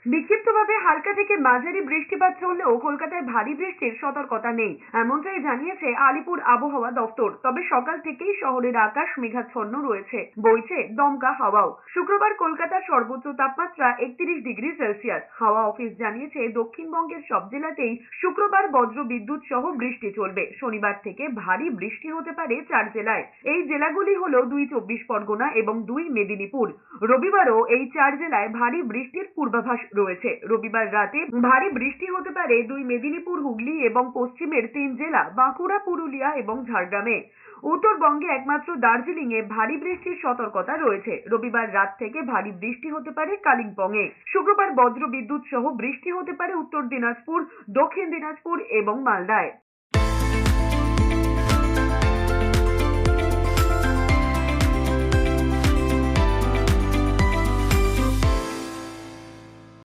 বিক্ষিপ্তভাবে হালকা থেকে মাঝারি বৃষ্টিপাত চললেও কলকাতায় ভারী বৃষ্টির সতর্কতা নেই, এমনটাই জানিয়েছে আলিপুর আবহাওয়া দফতর। তবে সকাল থেকেই শহরের আকাশ মেঘাচ্ছন্ন রয়েছে, বইছে দমকা হাওয়াও। শুক্রবার কলকাতার সর্বোচ্চ তাপমাত্রা 31 ডিগ্রি সেলসিয়াস। হাওয়া অফিস জানিয়েছে দক্ষিণবঙ্গের সব জেলাতেই শুক্রবার বজ্র বিদ্যুৎ সহ বৃষ্টি চলবে। শনিবার থেকে ভারী বৃষ্টি হতে পারে 4 জেলায়। এই জেলাগুলি হলো 2 চব্বিশ পরগনা এবং 2 মেদিনীপুর। রবিবারও এই 4 জেলায় ভারী বৃষ্টির পূর্বাভাস রয়েছে। রবিবার রাতে ভারী বৃষ্টি হতে পারে 2 মেদিনীপুর, হুগলি এবং পশ্চিমের 3 জেলা বাঁকুড়া, পুরুলিয়া এবং ঝাড়গ্রামে। উত্তরবঙ্গে একমাত্র দার্জিলিং এ ভারী বৃষ্টির সতর্কতা রয়েছে। রবিবার রাত থেকে ভারী বৃষ্টি হতে পারে কালিম্পংয়ে। শুক্রবার বজ্র বিদ্যুৎ সহ বৃষ্টি হতে পারে উত্তর দিনাজপুর, দক্ষিণ দিনাজপুর এবং মালদায়।